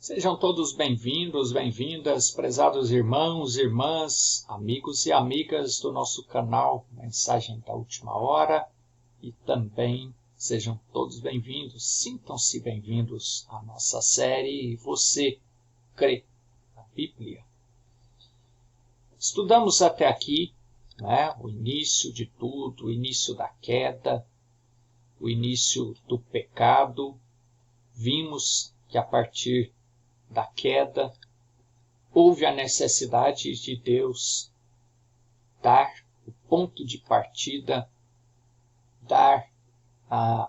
Sejam todos bem-vindos, bem-vindas, prezados irmãos, irmãs, amigos e amigas do nosso canal Mensagem da Última Hora e também sejam todos bem-vindos, sintam-se bem-vindos à nossa série Você Crê na Bíblia. Estudamos até aqui, o início de tudo, o início da queda, o início do pecado. Vimos que a partir da queda, houve a necessidade de Deus dar o ponto de partida, dar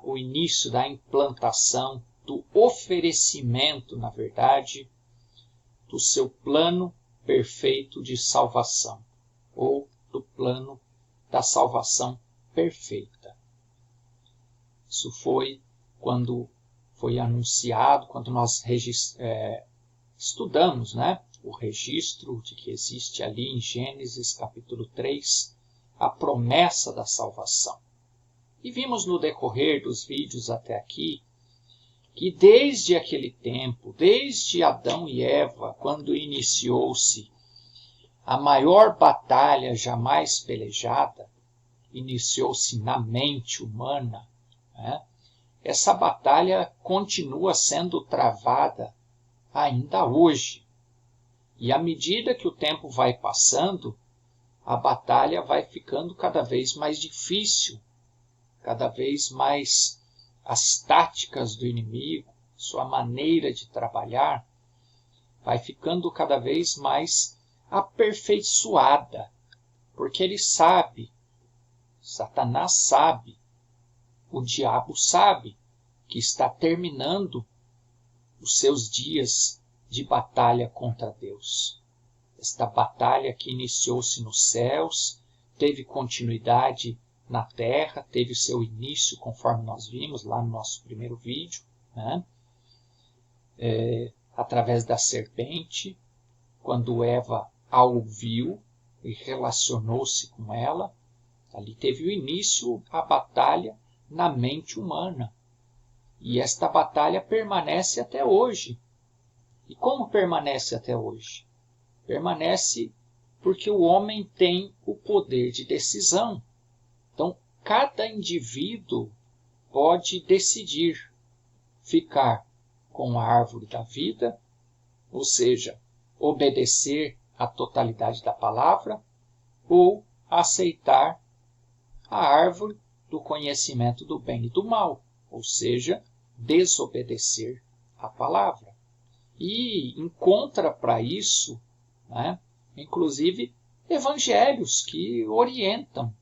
o início da implantação, do oferecimento, na verdade, do seu plano perfeito de salvação, ou do plano da salvação perfeita. Isso foi quando foi anunciado, quando nós estudamos o registro de que existe ali em Gênesis capítulo 3, a promessa da salvação. E vimos no decorrer dos vídeos até aqui, que desde aquele tempo, desde Adão e Eva, quando iniciou-se a maior batalha jamais pelejada, iniciou-se na mente humana, essa batalha continua sendo travada ainda hoje. E à medida que o tempo vai passando, a batalha vai ficando cada vez mais difícil, cada vez mais as táticas do inimigo, sua maneira de trabalhar, vai ficando cada vez mais aperfeiçoada, porque ele sabe, Satanás sabe, o diabo sabe que está terminando os seus dias de batalha contra Deus. Esta batalha que iniciou-se nos céus, teve continuidade na terra, teve seu início, conforme nós vimos lá no nosso primeiro vídeo, através da serpente, quando Eva a ouviu e relacionou-se com ela, ali teve o início a batalha na mente humana. E esta batalha permanece até hoje. E como permanece até hoje? Permanece porque o homem tem o poder de decisão. Então, cada indivíduo pode decidir ficar com a árvore da vida, ou seja, obedecer à totalidade da palavra, ou aceitar a árvore do conhecimento do bem e do mal, ou seja, desobedecer à palavra. E encontra para isso, inclusive, evangelhos que orientam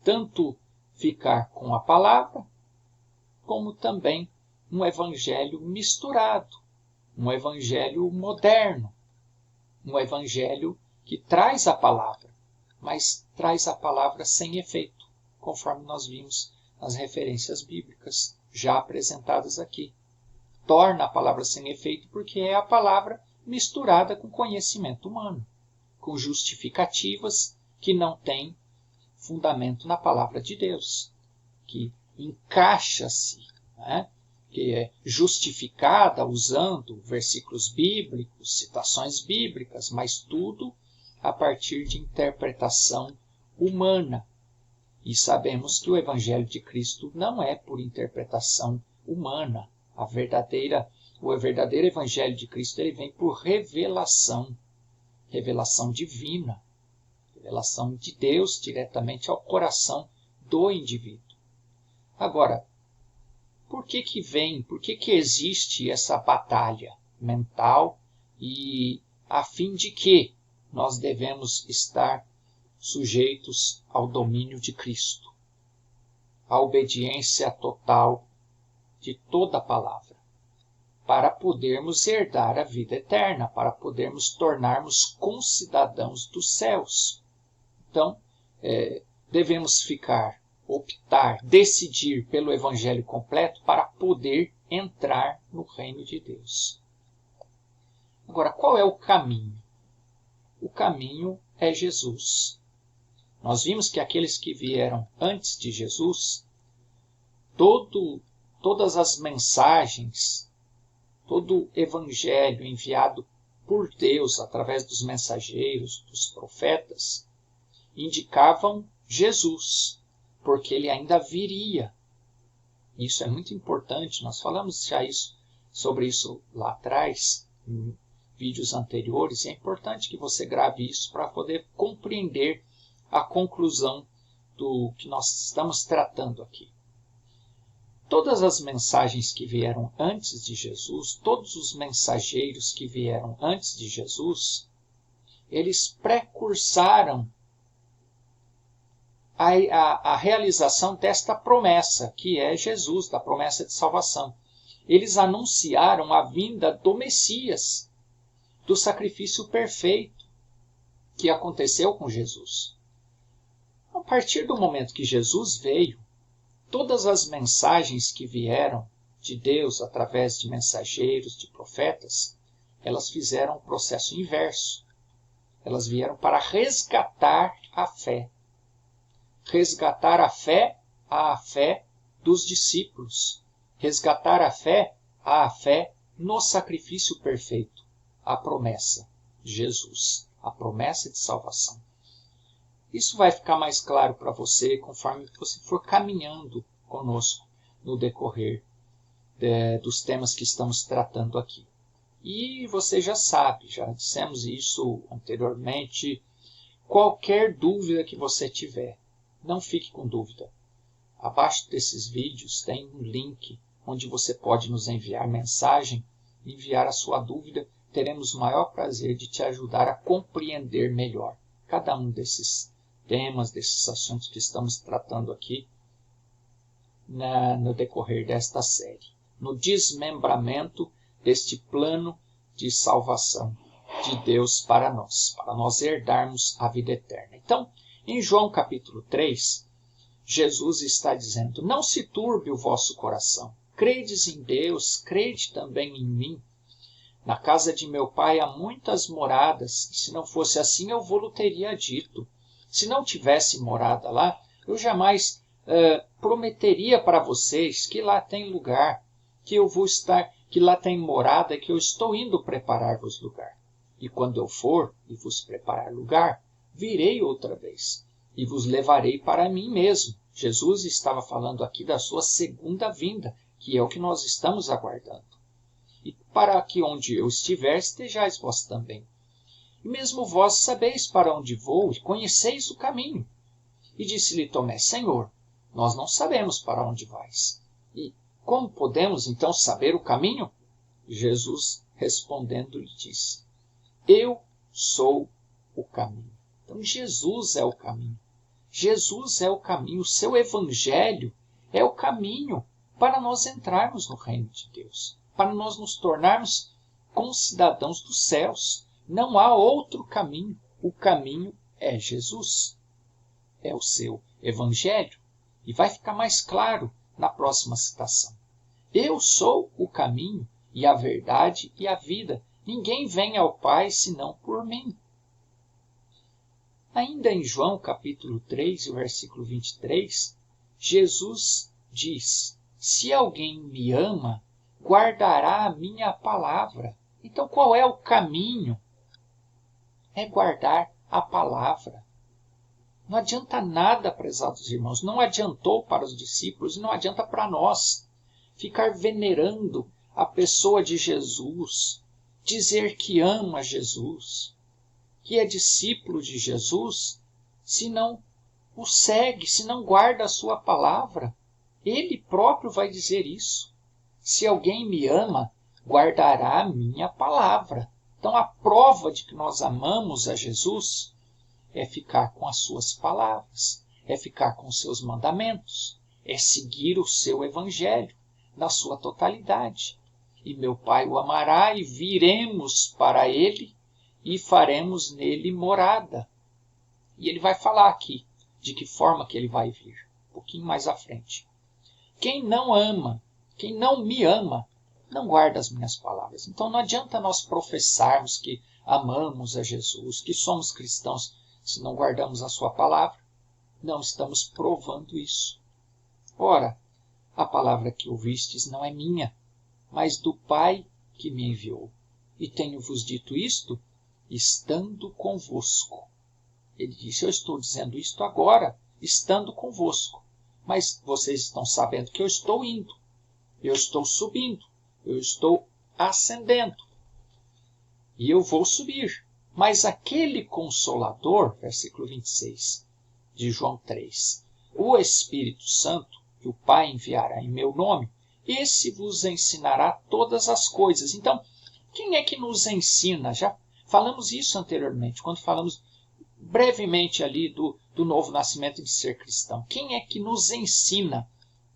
tanto ficar com a palavra, como também um evangelho misturado, um evangelho moderno, um evangelho que traz a palavra, mas traz a palavra sem efeito, conforme nós vimos nas referências bíblicas já apresentadas aqui. Torna a palavra sem efeito porque é a palavra misturada com conhecimento humano, com justificativas que não têm fundamento na palavra de Deus, que encaixa-se, que é justificada usando versículos bíblicos, citações bíblicas, mas tudo a partir de interpretação humana. E sabemos que o Evangelho de Cristo não é por interpretação humana. O verdadeiro Evangelho de Cristo ele vem por revelação, revelação divina, revelação de Deus diretamente ao coração do indivíduo. Agora, por que existe essa batalha mental e a fim de que nós devemos estar sujeitos ao domínio de Cristo, à obediência total de toda a palavra, para podermos herdar a vida eterna, para podermos tornarmos concidadãos dos céus. Então, devemos optar, decidir pelo Evangelho completo para poder entrar no reino de Deus. Agora, qual é o caminho? O caminho é Jesus. Nós vimos que aqueles que vieram antes de Jesus, todas as mensagens todo evangelho enviado por Deus através dos mensageiros, dos profetas, indicavam Jesus, porque ele ainda viria. Isso é muito importante, nós falamos já sobre isso lá atrás, em vídeos anteriores, e é importante que você grave isso para poder compreender a conclusão do que nós estamos tratando aqui. Todas as mensagens que vieram antes de Jesus, todos os mensageiros que vieram antes de Jesus, eles precursaram a realização desta promessa, que é Jesus, da promessa de salvação. Eles anunciaram a vinda do Messias, do sacrifício perfeito que aconteceu com Jesus. A partir do momento que Jesus veio, todas as mensagens que vieram de Deus através de mensageiros, de profetas, elas fizeram o processo inverso. Elas vieram para resgatar a fé. Resgatar a fé dos discípulos. Resgatar a fé no sacrifício perfeito. A promessa de Jesus, a promessa de salvação. Isso vai ficar mais claro para você conforme você for caminhando conosco no decorrer dos temas que estamos tratando aqui. E você já sabe, já dissemos isso anteriormente, qualquer dúvida que você tiver, não fique com dúvida. Abaixo desses vídeos tem um link onde você pode nos enviar mensagem, enviar a sua dúvida. Teremos o maior prazer de te ajudar a compreender melhor cada um desses temas, desses assuntos que estamos tratando aqui no decorrer desta série. No desmembramento deste plano de salvação de Deus para nós herdarmos a vida eterna. Então, em João capítulo 3, Jesus está dizendo: não se turbe o vosso coração. Credes em Deus, crede também em mim. Na casa de meu pai há muitas moradas, e se não fosse assim eu vou-lo teria dito. Se não tivesse morada lá, eu jamais prometeria para vocês que lá tem lugar, que eu vou estar, que lá tem morada, que eu estou indo preparar-vos lugar. E quando eu for e vos preparar lugar, virei outra vez e vos levarei para mim mesmo. Jesus estava falando aqui da sua segunda vinda, que é o que nós estamos aguardando. E para que onde eu estiver, estejais vós também. E mesmo vós sabeis para onde vou e conheceis o caminho. E disse-lhe Tomé: Senhor, nós não sabemos para onde vais. E como podemos então saber o caminho? Jesus respondendo lhe disse: Eu sou o caminho. Então Jesus é o caminho. Jesus é o caminho. O seu evangelho é o caminho para nós entrarmos no reino de Deus, para nós nos tornarmos concidadãos dos céus. Não há outro caminho. O caminho é Jesus. É o seu evangelho. E vai ficar mais claro na próxima citação. Eu sou o caminho e a verdade e a vida. Ninguém vem ao Pai senão por mim. Ainda em João capítulo 3, versículo 23, Jesus diz: se alguém me ama, guardará a minha palavra. Então qual é o caminho? É guardar a palavra. Não adianta nada, prezados irmãos, não adiantou para os discípulos e não adianta para nós ficar venerando a pessoa de Jesus, dizer que ama Jesus, que é discípulo de Jesus, se não o segue, se não guarda a sua palavra. Ele próprio vai dizer isso. Se alguém me ama, guardará a minha palavra. Então a prova de que nós amamos a Jesus é ficar com as suas palavras, é ficar com os seus mandamentos, é seguir o seu evangelho na sua totalidade. E meu Pai o amará e viremos para ele e faremos nele morada. E ele vai falar aqui de que forma que ele vai vir, um pouquinho mais à frente. Quem não ama, quem não me ama, não guarda as minhas palavras. Então não adianta nós professarmos que amamos a Jesus, que somos cristãos, se não guardamos a sua palavra. Não estamos provando isso. Ora, a palavra que ouvistes não é minha, mas do Pai que me enviou. E tenho-vos dito isto, estando convosco. Ele disse, eu estou dizendo isto agora, estando convosco. Mas vocês estão sabendo que eu estou indo, eu estou subindo, eu estou ascendendo. E eu vou subir. Mas aquele Consolador, versículo 26 de João 3, o Espírito Santo, que o Pai enviará em meu nome, esse vos ensinará todas as coisas. Então, quem é que nos ensina? Já falamos isso anteriormente, quando falamos brevemente ali do novo nascimento de ser cristão. Quem é que nos ensina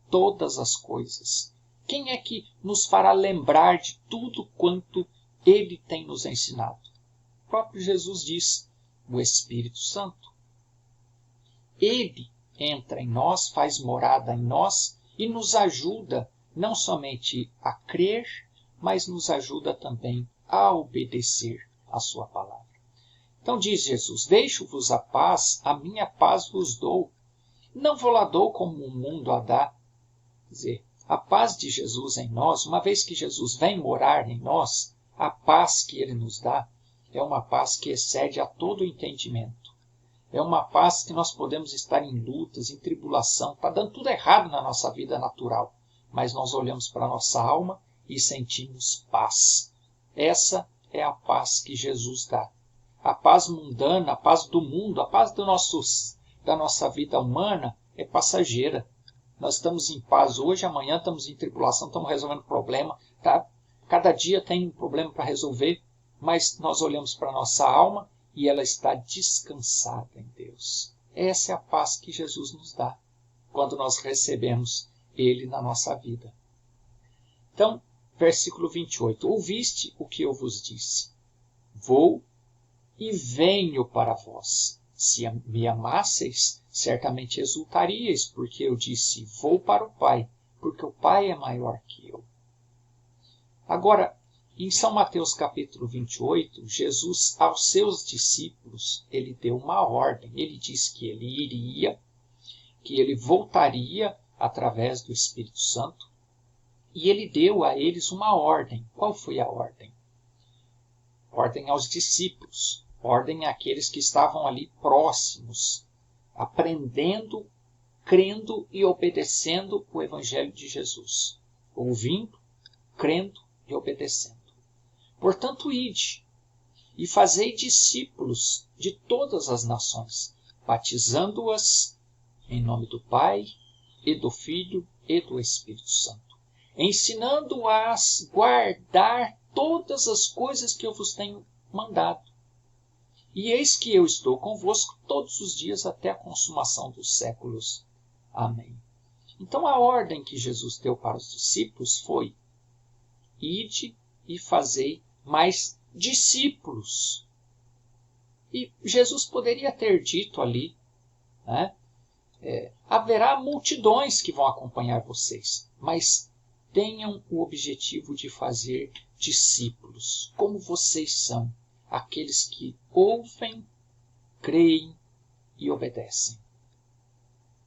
todas as coisas? Quem é que nos fará lembrar de tudo quanto ele tem nos ensinado? O próprio Jesus diz, o Espírito Santo. Ele entra em nós, faz morada em nós e nos ajuda não somente a crer, mas nos ajuda também a obedecer a sua palavra. Então diz Jesus, deixo-vos a minha paz vos dou. Não vou lá dou como o mundo a dá. Quer dizer, a paz de Jesus em nós, uma vez que Jesus vem morar em nós, a paz que ele nos dá é uma paz que excede a todo o entendimento. É uma paz que nós podemos estar em lutas, em tribulação, está dando tudo errado na nossa vida natural, mas nós olhamos para a nossa alma e sentimos paz. Essa é a paz que Jesus dá. A paz mundana, a paz do mundo, a paz da nossa vida humana é passageira. Nós estamos em paz hoje, amanhã estamos em tribulação, estamos resolvendo problema. Tá? Cada dia tem um problema para resolver, mas nós olhamos para a nossa alma e ela está descansada em Deus. Essa é a paz que Jesus nos dá, quando nós recebemos Ele na nossa vida. Então, versículo 28. Ouviste o que eu vos disse. Vou e venho para vós. Se me amasseis, certamente exultaríeis, porque eu disse, vou para o Pai, porque o Pai é maior que eu. Agora, em São Mateus capítulo 28, Jesus aos seus discípulos, ele deu uma ordem. Ele disse que ele iria, que ele voltaria através do Espírito Santo, e ele deu a eles uma ordem. Qual foi a ordem? Ordem aos discípulos, ordem àqueles que estavam ali próximos, aprendendo, crendo e obedecendo o Evangelho de Jesus. Ouvindo, crendo e obedecendo. Portanto, ide e fazei discípulos de todas as nações, batizando-as em nome do Pai, e do Filho, e do Espírito Santo, ensinando-as a guardar todas as coisas que eu vos tenho mandado. E eis que eu estou convosco todos os dias até a consumação dos séculos. Amém. Então a ordem que Jesus deu para os discípulos foi: ide e fazei mais discípulos. E Jesus poderia ter dito ali, né, haverá multidões que vão acompanhar vocês, mas tenham o objetivo de fazer discípulos, como vocês são, aqueles que ouvem, creem e obedecem.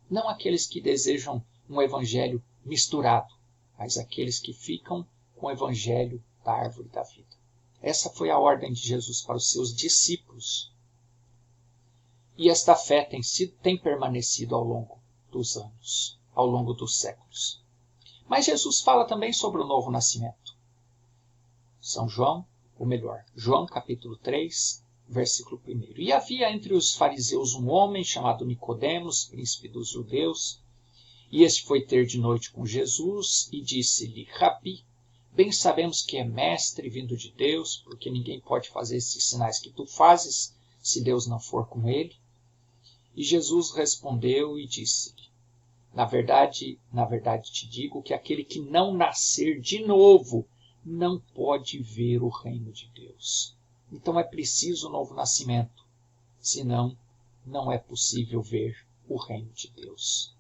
Não aqueles que desejam um evangelho misturado, mas aqueles que ficam com o evangelho da árvore da vida. Essa foi a ordem de Jesus para os seus discípulos. E esta fé tem permanecido ao longo dos anos, ao longo dos séculos. Mas Jesus fala também sobre o novo nascimento. João capítulo 3, versículo 1. E havia entre os fariseus um homem chamado Nicodemos, príncipe dos judeus, e este foi ter de noite com Jesus e disse-lhe: Rabi, bem sabemos que é mestre vindo de Deus, porque ninguém pode fazer esses sinais que tu fazes, se Deus não for com ele. E Jesus respondeu e disse-lhe: na verdade te digo que aquele que não nascer de novo não pode ver o reino de Deus. Então é preciso um novo nascimento, senão não é possível ver o reino de Deus.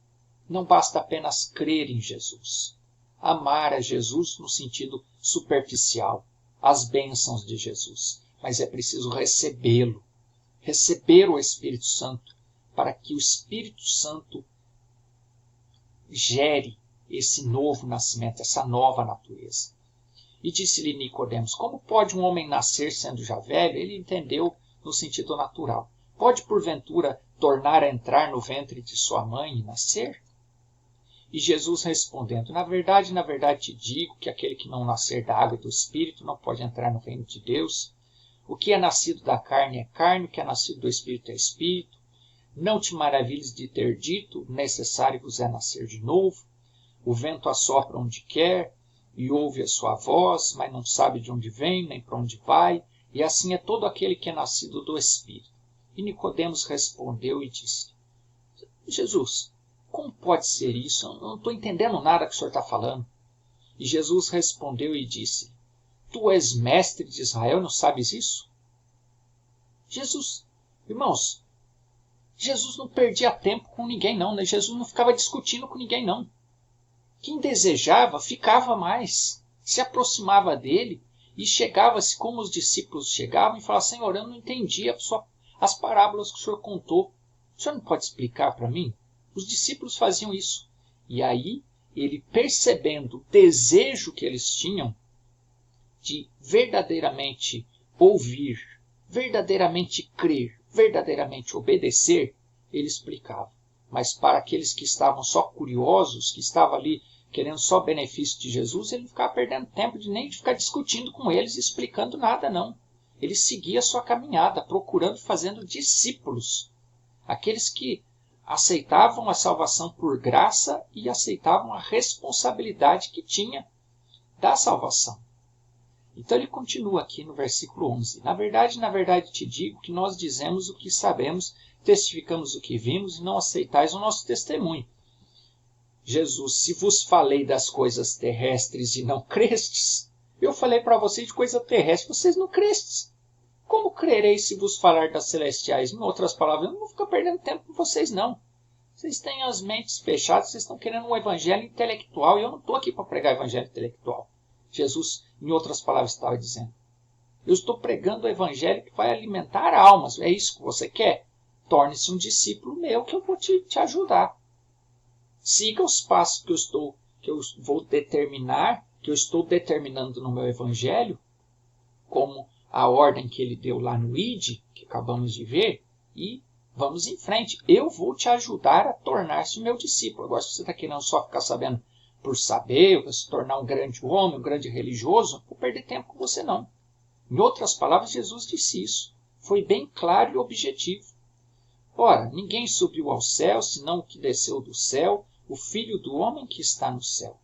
Não basta apenas crer em Jesus, amar a Jesus no sentido superficial, as bênçãos de Jesus, mas é preciso recebê-lo, receber o Espírito Santo, para que o Espírito Santo gere esse novo nascimento, essa nova natureza. E disse-lhe Nicodemos: como pode um homem nascer sendo já velho? Ele entendeu no sentido natural. Pode, porventura, tornar a entrar no ventre de sua mãe e nascer? E Jesus respondendo: na verdade te digo que aquele que não nascer da água e do Espírito não pode entrar no reino de Deus. O que é nascido da carne é carne, o que é nascido do Espírito é Espírito. Não te maravilhes de ter dito: necessário vos é nascer de novo. O vento assopra onde quer, e ouve a sua voz, mas não sabe de onde vem, nem para onde vai, e assim é todo aquele que é nascido do Espírito. E Nicodemos respondeu e disse: Jesus, como pode ser isso? Eu não estou entendendo nada que o senhor está falando. E Jesus respondeu e disse: tu és mestre de Israel e não sabes isso? Irmãos, Jesus não perdia tempo com ninguém não, né? Jesus não ficava discutindo com ninguém não. Quem desejava, ficava mais, se aproximava dele e chegava-se como os discípulos chegavam e falava: Senhor, eu não entendi as parábolas que o senhor contou. O senhor não pode explicar para mim? Os discípulos faziam isso. E aí, ele percebendo o desejo que eles tinham de verdadeiramente ouvir, verdadeiramente crer, verdadeiramente obedecer, ele explicava. Mas para aqueles que estavam só curiosos, que estavam ali querendo só benefício de Jesus, ele não ficava perdendo tempo nem de ficar discutindo com eles, explicando nada, não. Ele seguia a sua caminhada, procurando, fazendo discípulos. Aqueles que aceitavam a salvação por graça e aceitavam a responsabilidade que tinha da salvação. Então ele continua aqui no versículo 11. Na verdade te digo que nós dizemos o que sabemos, testificamos o que vimos e não aceitais o nosso testemunho. Jesus, se vos falei das coisas terrestres e não crestes, eu falei para vocês de coisa terrestre, vocês não crestes. Como crereis se vos falar das celestiais? Em outras palavras, eu não vou ficar perdendo tempo com vocês não. Vocês têm as mentes fechadas, vocês estão querendo um evangelho intelectual e eu não estou aqui para pregar evangelho intelectual. Jesus, em outras palavras, estava dizendo: eu estou pregando o evangelho que vai alimentar almas. É isso que você quer? Torne-se um discípulo meu que eu vou te ajudar. Siga os passos que eu vou determinar, que eu estou determinando no meu evangelho, como a ordem que ele deu lá no ID, que acabamos de ver, e vamos em frente. Eu vou te ajudar a tornar-se o meu discípulo. Agora, se você está querendo só ficar sabendo por saber, se tornar um grande homem, um grande religioso, não vou perder tempo com você não. Em outras palavras, Jesus disse isso. Foi bem claro e objetivo. Ora, ninguém subiu ao céu, senão o que desceu do céu, o Filho do homem que está no céu.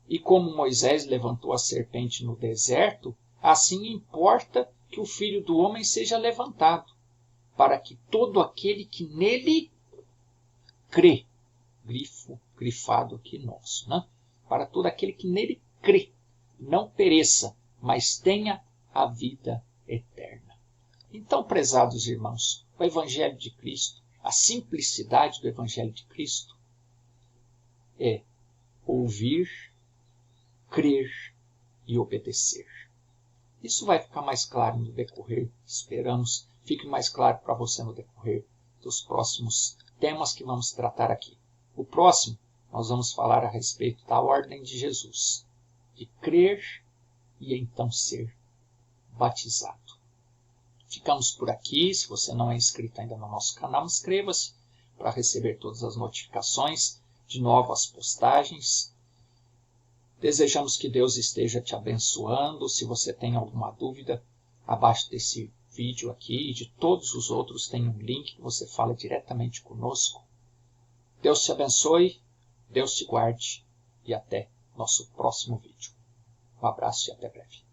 E como Moisés levantou a serpente no deserto, assim importa que o Filho do homem seja levantado, para que todo aquele que nele crê, grifado aqui nosso, né? Para todo aquele que nele crê, não pereça, mas tenha a vida eterna. Então, prezados irmãos, o Evangelho de Cristo, a simplicidade do Evangelho de Cristo é ouvir, crer e obedecer. Isso vai ficar mais claro no decorrer, esperamos, fique mais claro para você no decorrer dos próximos temas que vamos tratar aqui. O próximo, nós vamos falar a respeito da ordem de Jesus, de crer e então ser batizado. Ficamos por aqui. Se você não é inscrito ainda no nosso canal, inscreva-se para receber todas as notificações de novas postagens. Desejamos que Deus esteja te abençoando. Se você tem alguma dúvida, abaixo desse vídeo aqui e de todos os outros tem um link que você fala diretamente conosco. Deus te abençoe, Deus te guarde e até nosso próximo vídeo. Um abraço e até breve.